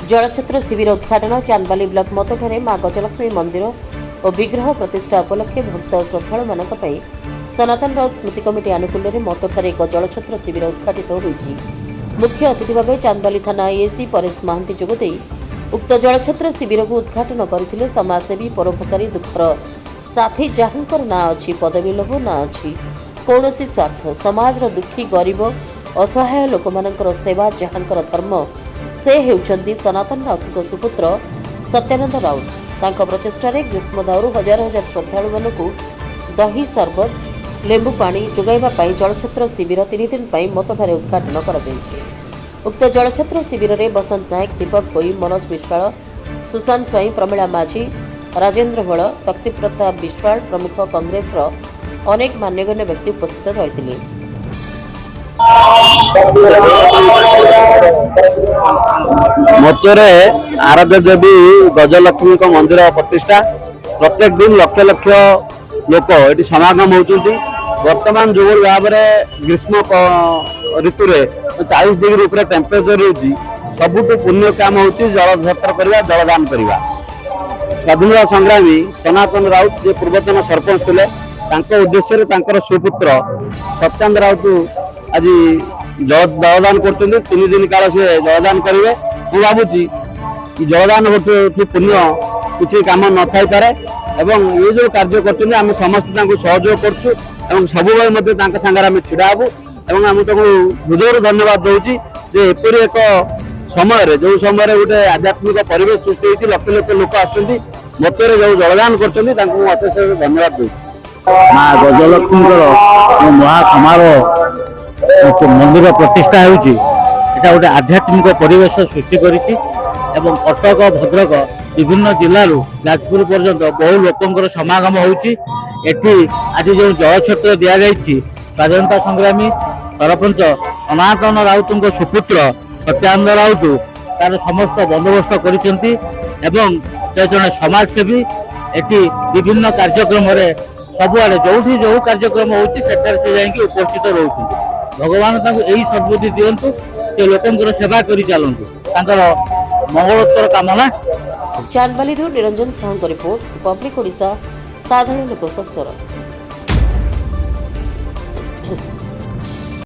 जलछत्र शिविर उद्घाटन चांदबाली ब्लॉक मतोठारे मां गजलक्ष्मी मंदिर और विग्रह प्रतिष्ठा उपलक्षे भक्त श्रद्धालु मानक पई सनातन राउत स्मृति कमिटी आनुकूल्य में मतोठारे एक जलछत्र शिविर उद्घाटित होईछि। मुख्य अतिथि भाव चांदबाली थाना एएससी परेश महांती जोगदे उक्त जलछत्र शिविर को उद्घाटन करथिले। समाजसेवी परोपकारी दुखर साथी जहांकर ना अछि पदवी लोभ ना अछि कौनसी स्वार्थ समाज दुखी गरीब असहाय लोक मानकर सेवा जहांकर धर्म से हेउचंदी सनातन राउत सुपुत्र सत्यानंद राउत। तांका प्रचेष्टारे ग्रीष्म दाउरू हजार हजार श्रद्धालु मानकु दही सरबत लेंबू पानी जोगाइबा पाई जलछत्र शिविर 3 दिन पाई मतोठारे उद्घाटन करा जायछि। उक्त जलछत्र शिविर रे बसंत नायक दीपक गोई मनोज विश्वाल सुशांत स्वाई प्रमिला माझी राजेंद्र बळ शक्ति प्रताप विश्वाल प्रमुख कांग्रेस अनेक मान्यगण्य व्यक्ति उपस्थित रहिथिले। मथुरे आराध्य देवी गजलक्ष्मी मंदिर प्रतिष्ठा प्रत्येक दिन लक्ष लक्ष लोक ये समागम होती। वर्तमान जो भाव में ग्रीष्म ऋतु 40 डिग्री ऊपर टेम्परेचर होती सबुठ पुण्य काम होती जलछत्र करवा जलदान करवा। स्वाधीनता संग्रामी सनातन राउत जे पूर्वतन सरपंच थे उद्देश्य सुपुत्र सत्यानंद राउत आज जलदान कर 3 दिन काल से जलदान करेंगे। मुझे भावुची कि जलदान पुण्य किसी कम न थी पारे एवं ये जो कार्य कर समस्त सहयोग कर सब छिड़ा हबू एवं आम हृदय धन्यवाद दूसरी एपरी एक समय जो समय गोटे आध्यात्मिक परिवेश सृष्टि होती लक्ष लक्ष लोक आसुँच मत जो जलदान करशेष धन्यवाद दूसरी। माँ गजलक्ष्मी महासमारोह मंदिर प्रतिष्ठा होती गोटे आध्यात्मिक परिवेश सृष्टि करिछि एवं कटक भद्रक विभिन्न जिलू जाजपुर पर्यंत बहु लोकंर समागम होती। आज जो जलछत्र दि जाइछि स्वाधीनता संग्रामी सरपंच सनातन राउत सुपुत्र सत्यानंद राउत तार समस्त बंदोबस्त करिसेंती एवं से जने समाजसेवी एटी विभिन्न कार्यक्रम सबुआड़े जो जो कार्यक्रम होती से जाइए उपस्थित रोचुं। भगवान यही सद्बुद्धि दिंतु से लोकंर सेवा कर चलतु मंगलोत्तर कामना। चांदबाली निरंजन साहू रिपोर्ट रिपब्लिक ओडिशा साधारण लोक स्वर।